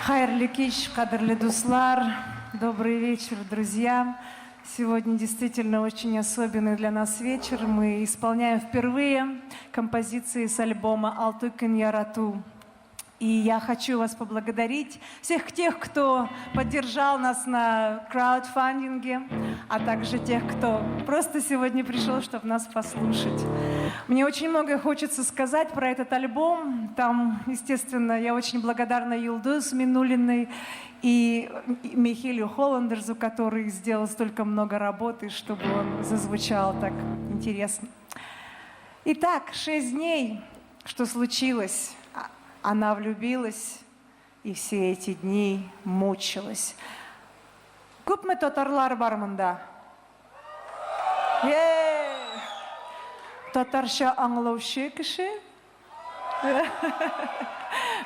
Хайырлы кич, кадырлы дуслар, добрый вечер, друзья. Сегодня действительно очень особенный для нас вечер. Мы исполняем впервые композиции с альбома «Алты күн ярату». И я хочу вас поблагодарить, всех тех, кто поддержал нас на краудфандинге, а также тех, кто просто сегодня пришел, чтобы нас послушать. Мне очень многое хочется сказать про этот альбом. Там, естественно, я очень благодарна Юлдуз Минулиной и Михелю Холландерзу, который сделал столько много работы, чтобы он зазвучал так интересно. Итак, 6 дней, что случилось. Она влюбилась и все эти дни мучилась. Күпме татарлар бар монда? Татарча аңлаучы кеше?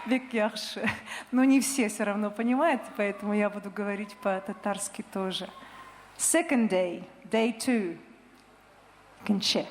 Бик яхшы. Но не все равно понимают, поэтому я буду говорить по-татарски тоже. Second day, day 2. Икенче.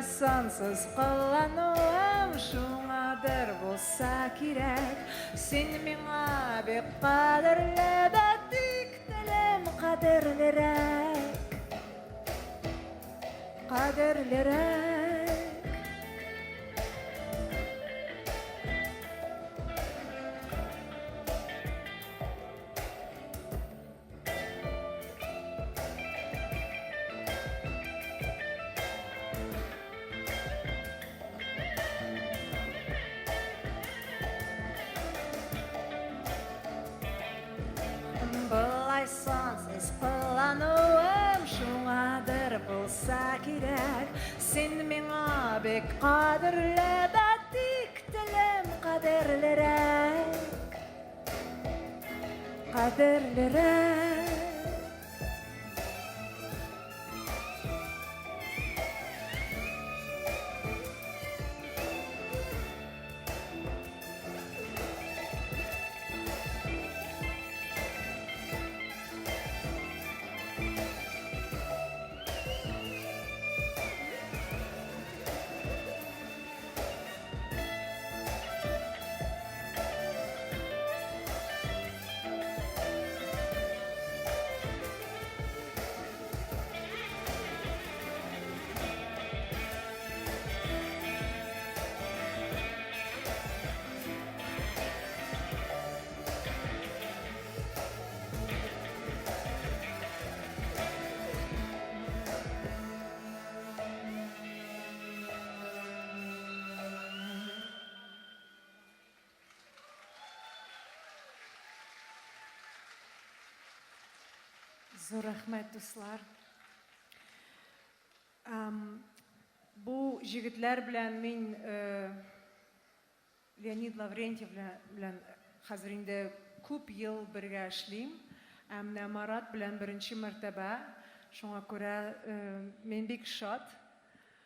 Бұлай сансыз қалануым шуңадыр болса керек. Сен меңа бек қадірлі, бәтік тілім қадірлірек, қадірлірек. Бұлай сансыз қылануым шуңадыр болса керек. Сен меңа бек қадірлі, бәтік тілім қадірлірек, қадірлірек. Зор рахмет, дуслар. Бұл жігітлер білән мен Леонид Лаврентьев білән қазір инде көп ел бірге эшлим. Әмне Марат білән бірінші мәртәбә. Шуңа күрә мен бик шат.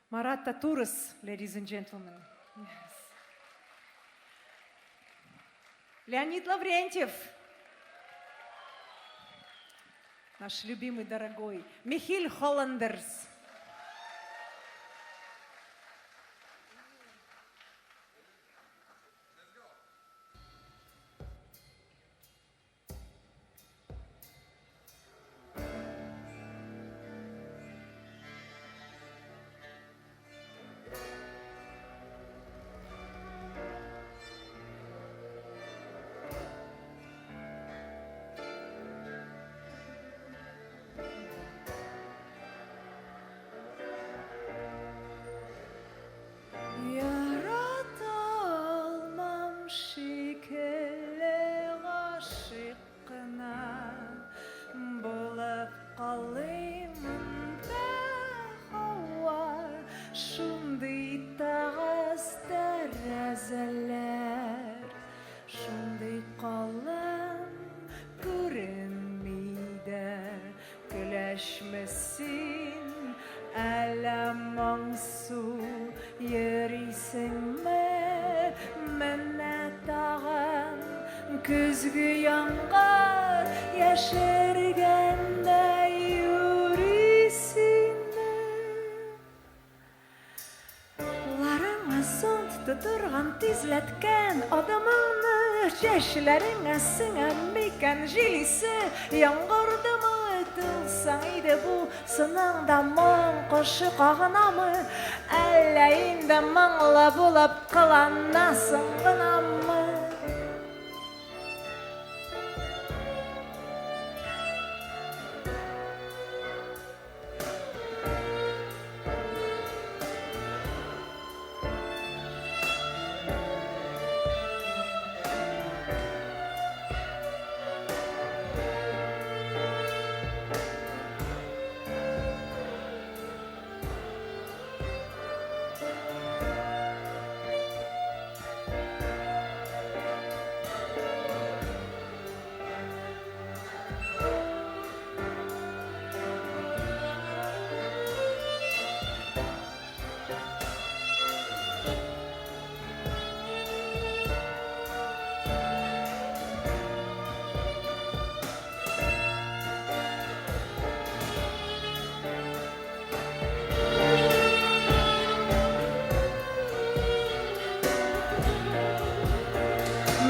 Марат Татурыс, ladies and gentlemen. Yes. Леонид Лаврентьев. Наш любимый, дорогой. Михиль Холландерс. Күзгі яңғар яшергенде юрисіне Ларыңа сон тұтырған тизләткен адамыңны Чәшләріңә сіңән мекен жилисе Яңғырды мы тылсаң иде бұ сыныңда мұң қошы қағынамы Әлі инде маңла болып қыланасың ғынамы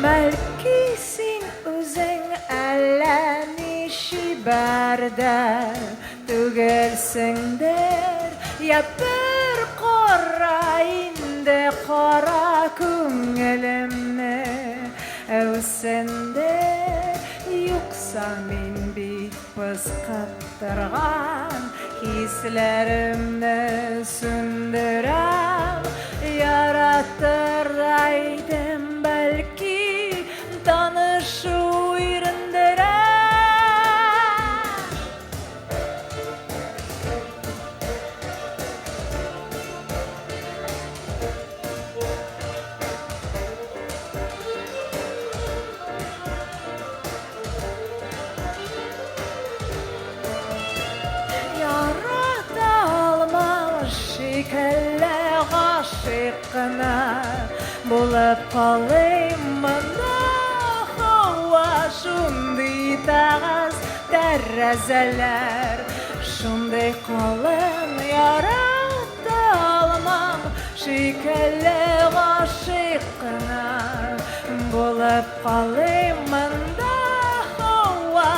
Belki sen özün ələni şibərdə tügəlsəndər ya bir qara indi qara köngəlimni əvsəndər yoxsa min bit pısqattırğan hislərimni sündürəm yaratır aydım belki tanışı uyarındırəm yarata almamış şekilli aşıqına bulup kalayım bana hava şunday tağız terrezeler şunday kalın yarata almam şekilli aşıqına bulup kalayım bana hava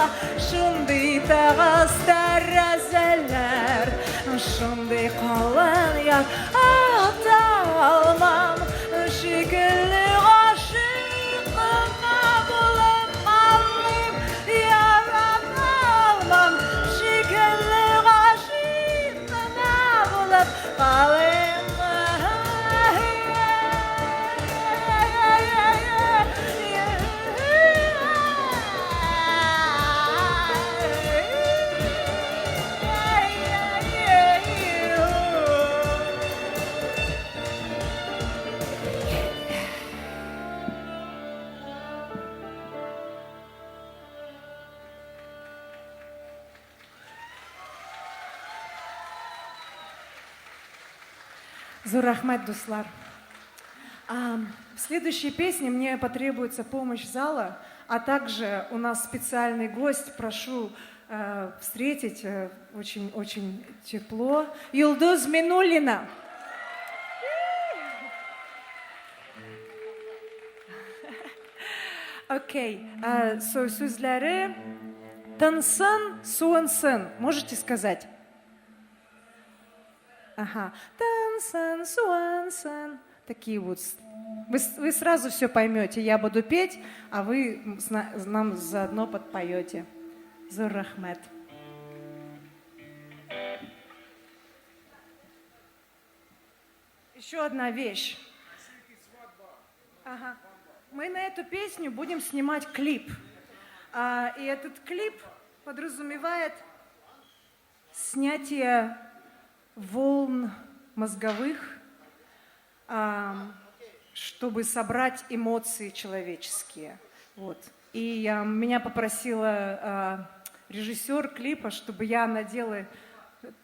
şunday tağız terrezeler şunday kalın yarata almam şekilli aşıqına bulup kalayım yarata almam şekilli aşıqına bulup kalayım Зурахмет Дуслар. В следующей песне мне потребуется помощь зала, а также у нас специальный гость. Прошу встретить очень тепло. Юлдуз Минуллина. Окей. Сөздері тынсын, суынсын. Можете сказать? Ага. Тынсын, суынсын. Такие вот. Вы сразу все поймете. Я буду петь, а вы нам заодно подпоете. Зуррахмет. Еще одна вещь. Ага. Мы на эту песню будем снимать клип. И этот клип подразумевает снятие волн мозговых, чтобы собрать эмоции человеческие. Вот. И меня попросила режиссер клипа, чтобы я надела,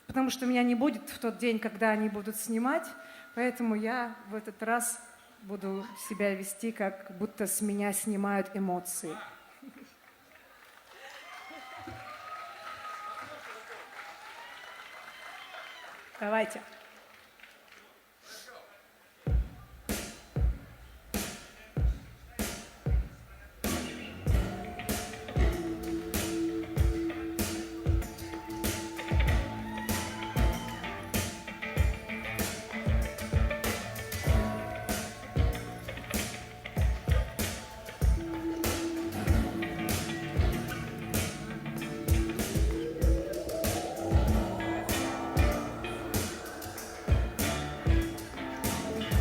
потому что меня не будет в тот день, когда они будут снимать, поэтому я в этот раз буду себя вести, как будто с меня снимают эмоции. Давайте.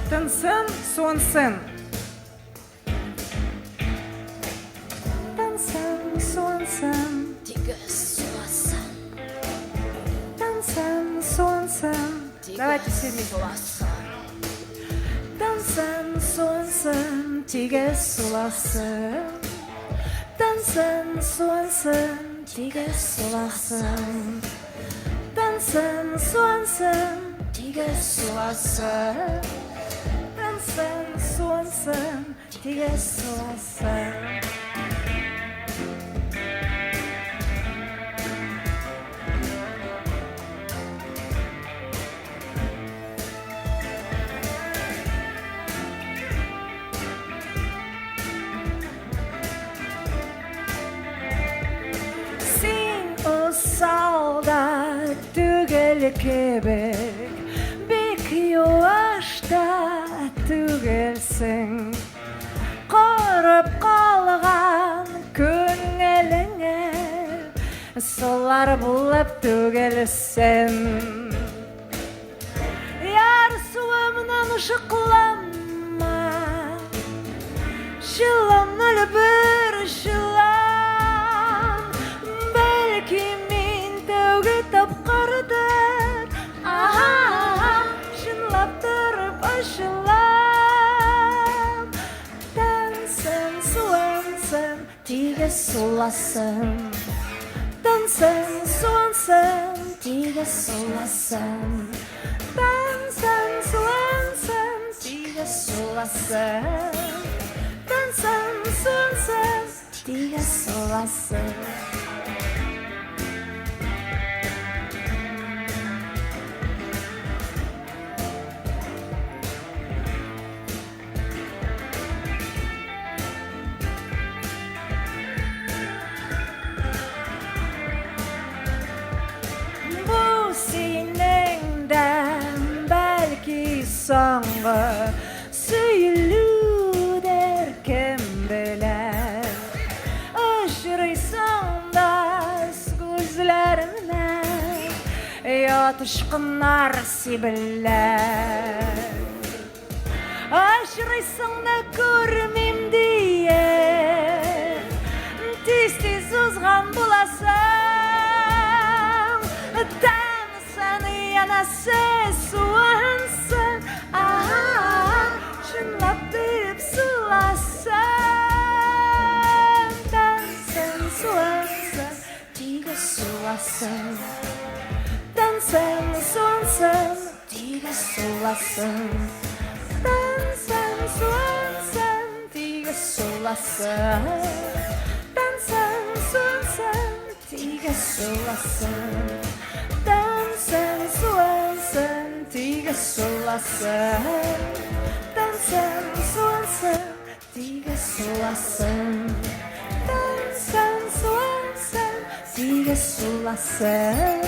Тынсын, суынсын. Тынсын, суынсын. Тиге суынсын. Тынсын, суынсын. Давайте все вместе. Тынсын, суынсын. Тиге суласын. Тынсын, суынсын. Тиге суласын. Тынсын, суынсын. Тиге суласын. Тынсын, суынсын, тиге суласын. кебек бик юашта түгелсең Құрып қалған көңіліңе солар болып түгелсең Яр суымнан шықланма Жыланыл бір жылан Бәлки мен тәуге тапқырдыр Шынлап тұрып ашылам Тәнсің, суансың, тиге суласың Тәнсің, суансың, тиге суласың Тәнсің, суансың, тиге суласың Тәнсің, суансың, тиге суласың Соңғы сөйлудер кім білер Ұшырайсың да көзлерімнен Ятышқынар себілер Ұшырайсың да көрмем дие Тез-тез ұзған боласың Тәнсің, янасы суансың Шынлап тұрып суласың Тәнсің, суансың, тиге суласың Тәнсің, суансың, тиге суласың Тәнсің, суансың, тиге суласың Тәнсің, суансың, тиге суласың Тәнсің, суансың, тиге суласың Тәнсің, суансың, тиге суласың Тәнсің, суансың, тиге суласың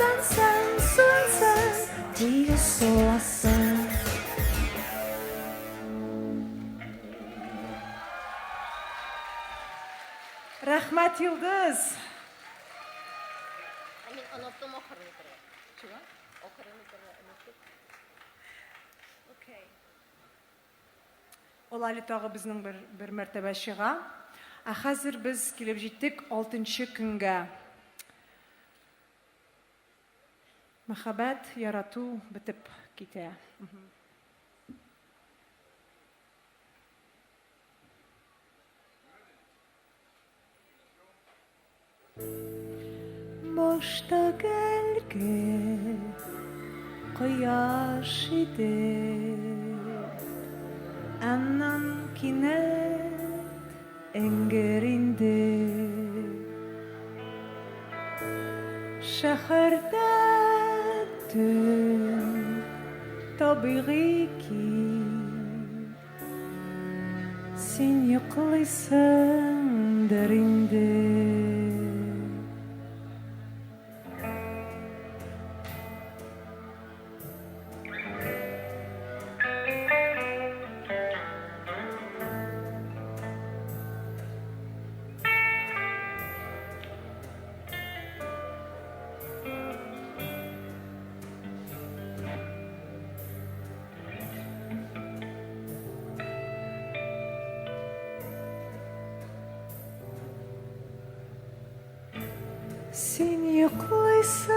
Тәнсің, суансың, тиге суласың Рахмат, Йылдыз! Мен ұнаттым оқырын тұры. Чуа? Оқырын тұры ұнаттым. Окей. Ол әлі тағы біздің бір мәртебе шыға. Қазір біз келіп жеттік 6-шы күнге. Махаббат ярату бітіп кете. Boşta gölge Koyaş idi Annan kinet engerindi Şehirde tüm tabii ki Sen yıkılıysan derinde Sen yıkılıysan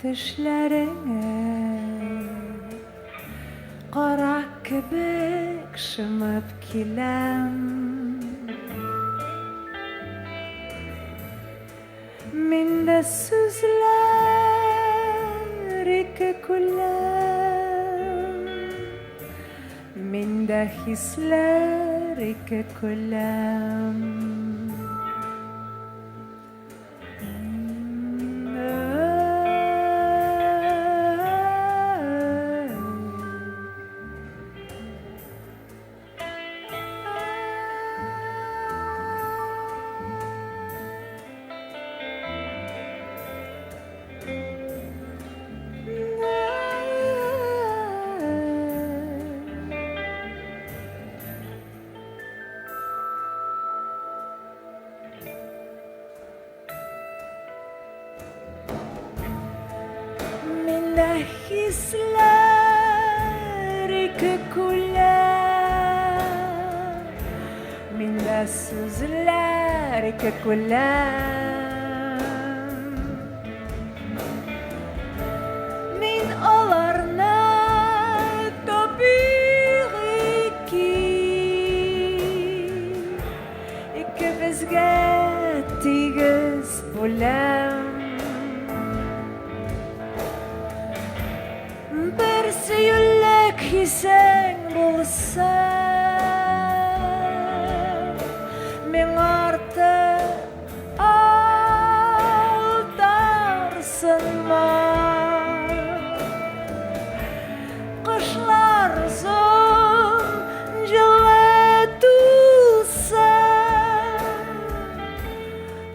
düşlerine Qara kebek şımıp kilem Minde sözler iki kulem Minde hisler iki kulem Minne hisler köküller, minne sözler köküller. Min olarna topir iki bizge tigiz bulem. Bir süyüllük hisen bulsa, min artık aldarsınma. Kışlar zor cılvet tutsa,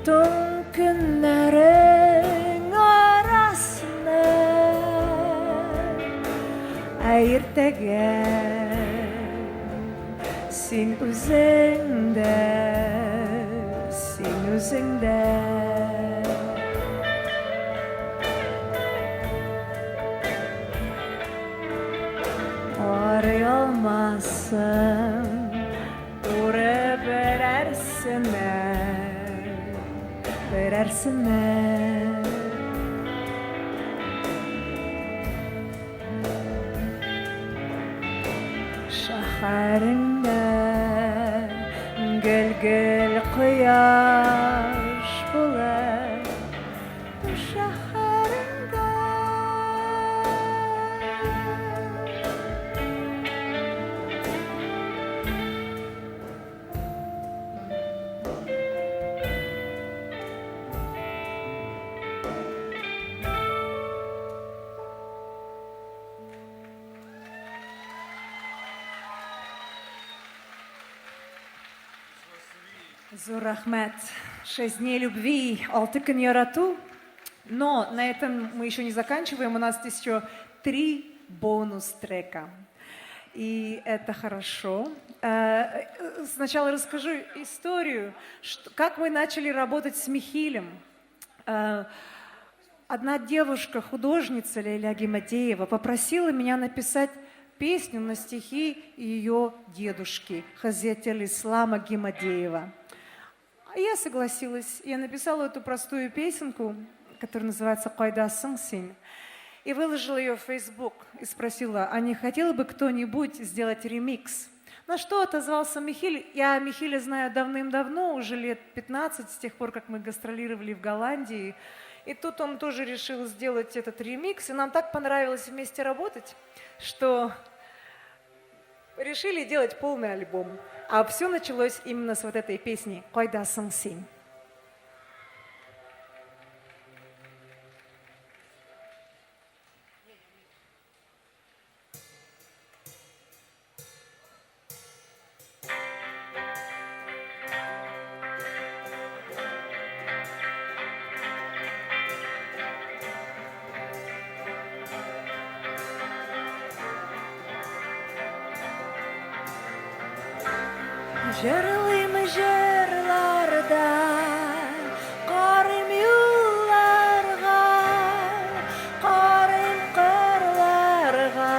tüm günlerin arasına ayırtegen sin üzerinde, sin üzerinde. Arayamazsın, doğru verersinler. Şaharında gel gel kıyaş bular şaharında. Зур рахмет. 6 дней любви, Алтыкын Ярату. Но на этом мы еще не заканчиваем. У нас здесь еще 3 бонус-трека. И это хорошо. Сначала расскажу историю, как мы начали работать с Михилем. Одна девушка, художница Лейля Гимадеева, попросила меня написать песню на стихи ее дедушки Хазретель Ислама Гимадеева. А я согласилась. Я написала эту простую песенку, которая называется «Койдасың сен», и выложила ее в Facebook и спросила, а не хотел бы кто-нибудь сделать ремикс? На что отозвался Михиль. Я Михиля знаю давным-давно, уже лет 15, с тех пор, как мы гастролировали в Голландии. И тут он тоже решил сделать этот ремикс. И нам так понравилось вместе работать, что решили делать полный альбом. А все началось именно с вот этой песни «Койдасың сен». Жырлыймы жырларда, қарым юлларға, қарым қырларға,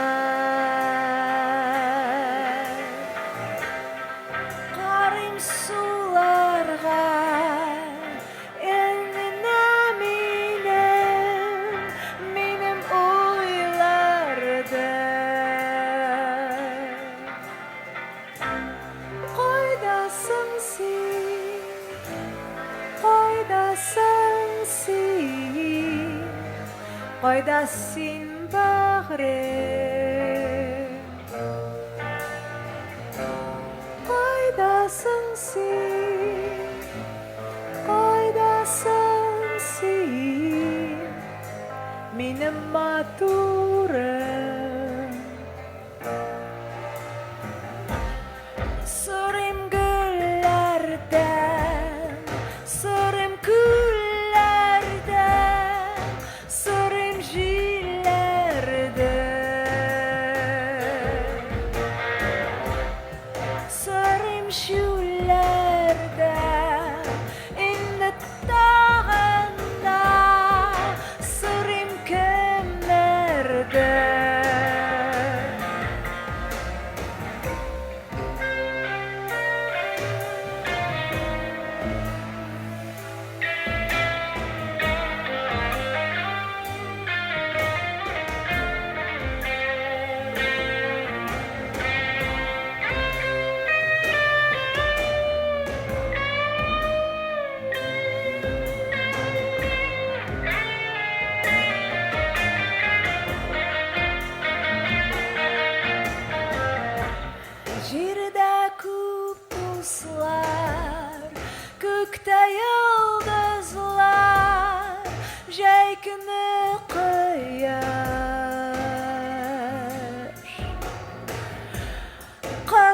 қарым суларға, еніне менің ойларды. Койдасың сен, койдасың бағрым, койдасың сен, менің матурым. Сырым гүллерден, сырым күллерден, сырым жилерден, сырым шүллерден, инді тағында, сырым кемнерден.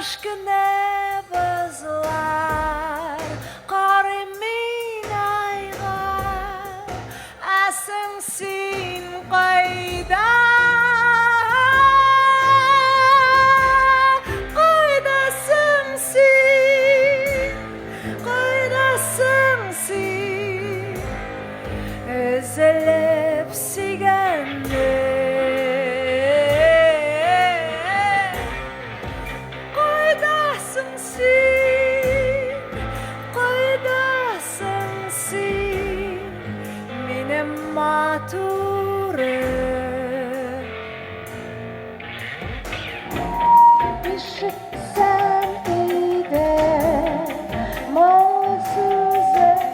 кішкене базлар, қарымен айға, әсің сен қайда? Қайдасың сен? Қайдасың сен? Үзіліп сүйгенде қайдасың сен? Қайдасың сен? Менің матурым. Ишітсем үйде мұң сөзіңді,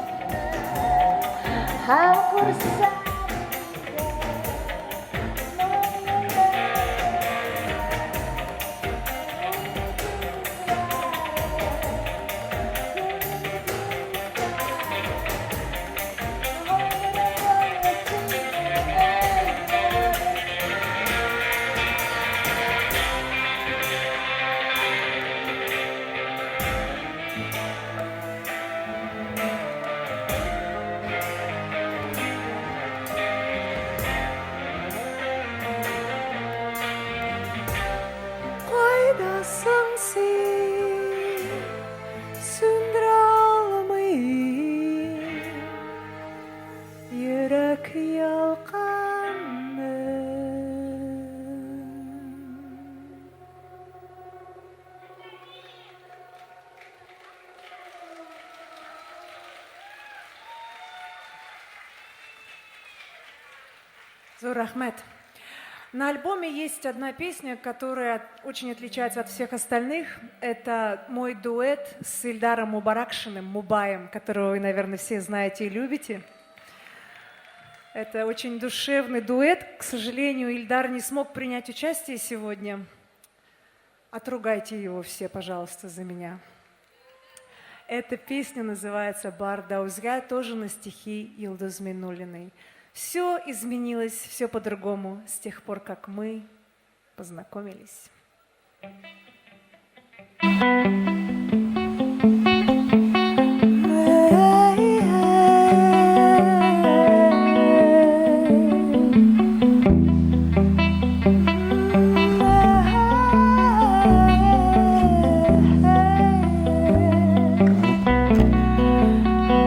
һәм көрсем қайдасың сен? Сөндіре алмайым жүрек ялқанын. Зор рахмет. На альбоме есть одна песня, которая очень отличается от всех остальных. Это мой дуэт с Ильдаром Мубаракшиным, Мубаем, которого вы, наверное, все знаете и любите. Это очень душевный дуэт. К сожалению, Ильдар не смог принять участие сегодня. Отругайте его все, пожалуйста, за меня. Эта песня называется «Бар Даузга», тоже на стихи Йылдыз Минуллиной. Все изменилось, все по-другому с тех пор, как мы познакомились.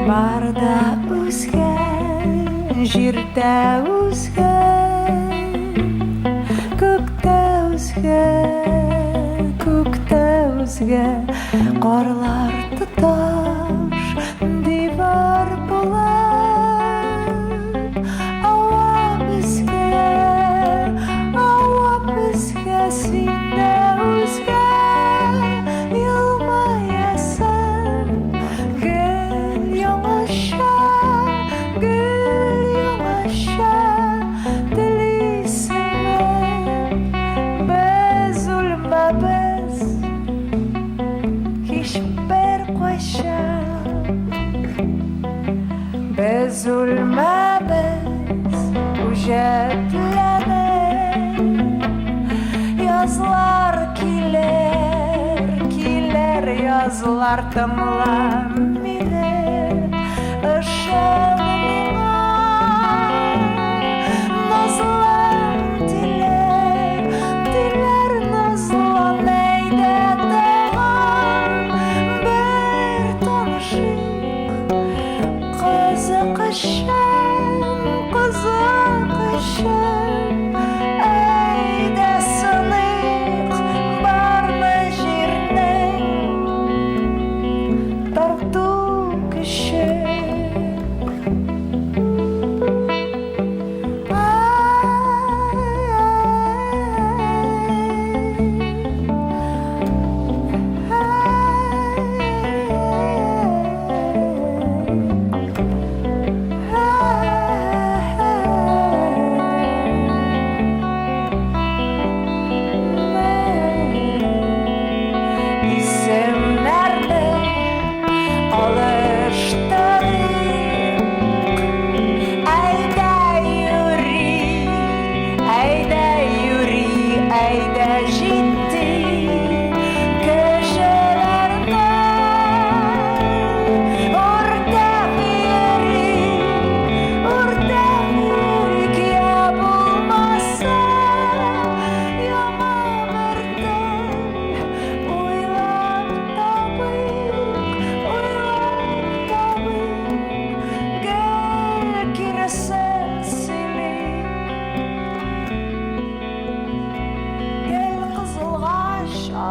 Барда үзген, жерде үзген, көкте үзген, көкте үзген, қарлар тұташ дивар болып, ауа бізге сенде үзген, елмаясың, гүл яңаша, biz o'lmabmiz hech bir qachon. Biz o'lmabmiz o'sha yozlar kelar yozlar tingla meni ishon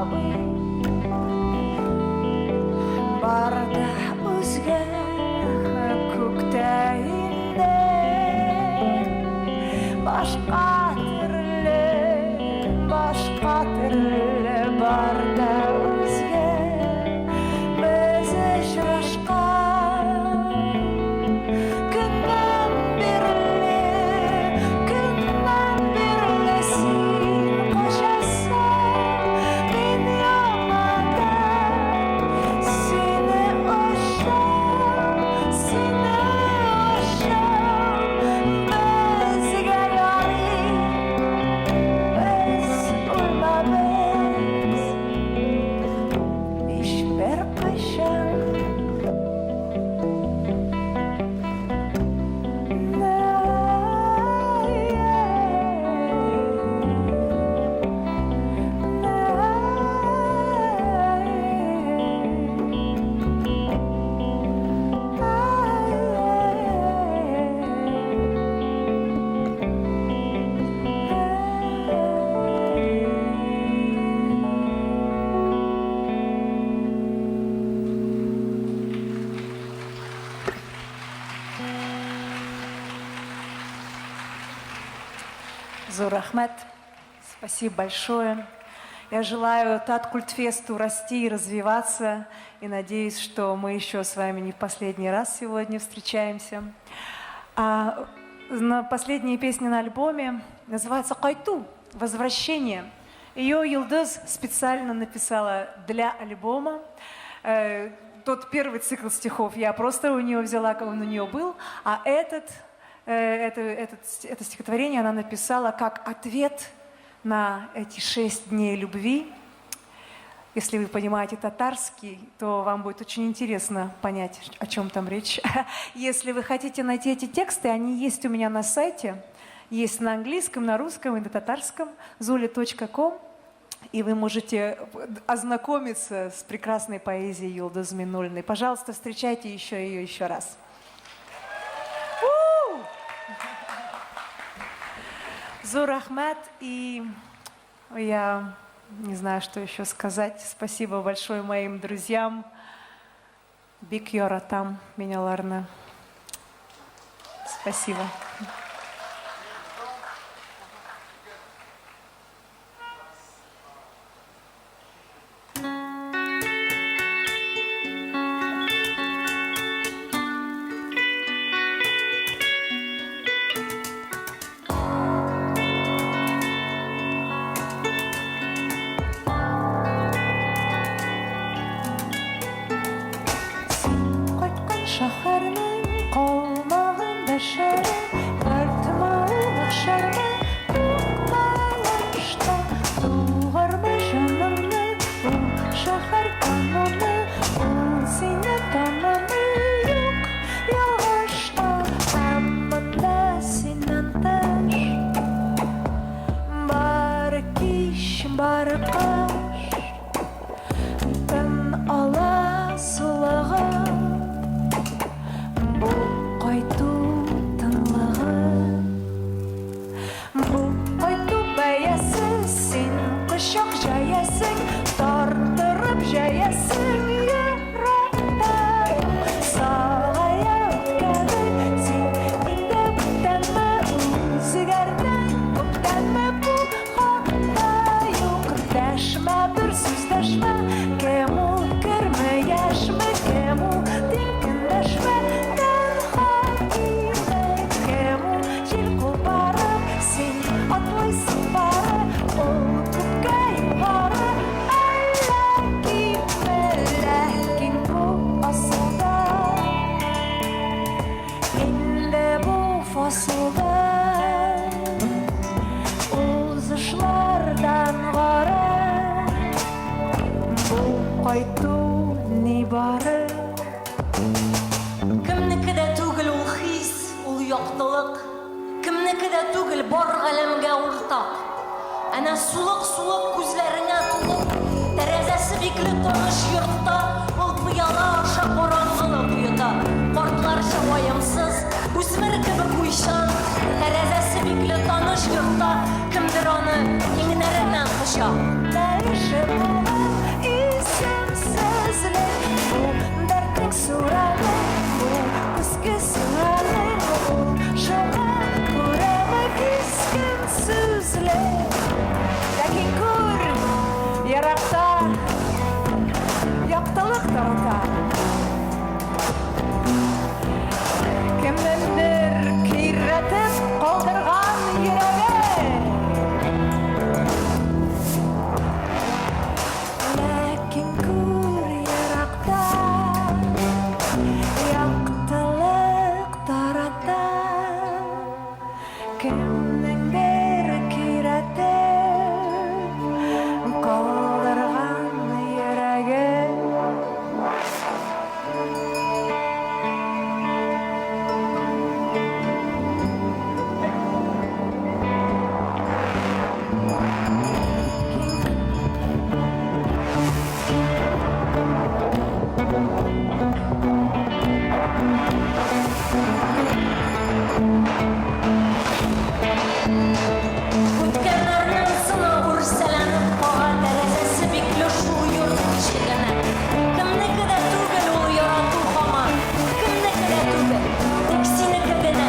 бабы барда үзге көктайында башка түрлі барда үзге біз ұшырашқан күннен бірлі сен қошасың мен ямада сені ұшам бізге ярый biz ölmemiz hiçbir kışın Зор Ахмед, спасибо большое. Я желаю Таткультфесту расти и развиваться. И надеюсь, что мы еще с вами не в последний раз сегодня встречаемся. Последняя песня на альбоме называется «Кайту» – «Возвращение». Ее Йылдыз специально написала для альбома. Тот первый цикл стихов я просто у нее взяла, как он у нее был, а это стихотворение она написала как ответ на эти 6 дней любви. Если вы понимаете татарский, то вам будет очень интересно понять, о чем там речь. Если вы хотите найти эти тексты, они есть у меня на сайте. Есть на английском, на русском и на татарском. zuli.com. И вы можете ознакомиться с прекрасной поэзией Йылдыз Миннуллиной. Пожалуйста, встречайте ее еще раз. Зор Ахмед, и я не знаю, что еще сказать. Спасибо большое моим друзьям. Бик Йоратам, Миняларна. Спасибо. Kimdir onu, yengilerinden kuşa. Ләкин күр, еракта яктылык тарата. Кемнеңдер көйрәтеп калдырган йөрәге. Ләкин күр, еракта яктылык тарата. Кемнеңдер көйрәтеп калдырган йөрәге. Үткәннәрнең сынау үрсәләнеп калган тәрәзәсе бикле шул йорт ишегенә. Кемнеке дә түгел ул ярату һаман, кемнеке дә түгел, тик синеке генә.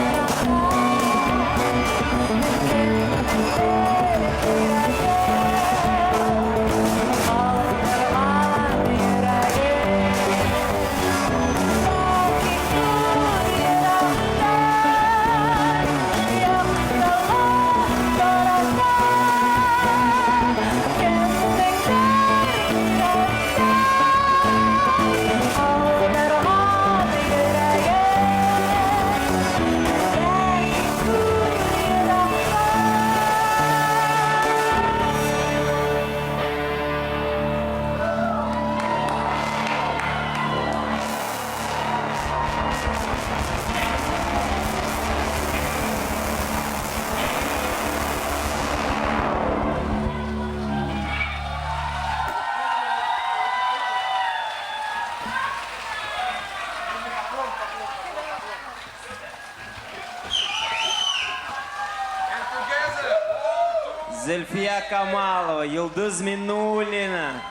Зульфия Камалова, Юлдуз Минулина.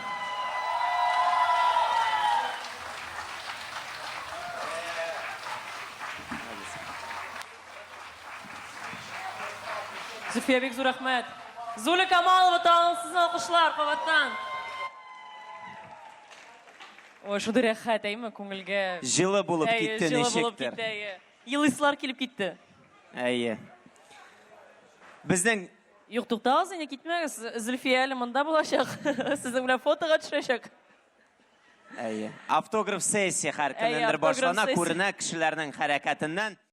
Зульфия, бик зур рәхмәт. Зуля Камалова, танылсыз алкышлар кабаттан. Ой, шундый рәхәт, әйме, күңелгә. Жылы булып китте, Жылы булып ничектер. китте, әйе. Елыйсылар килеп китте. Әйе. Безнең Юк, туктагыз, инде китмәгез. Зульфия әле монда булачак. Сезнең белән фотога төшәчәк. әйе. Автограф сессия һәр Әйе, көннәндер автограф башлана, сессия. күренә кешеләрнең хәрәкәтеннән.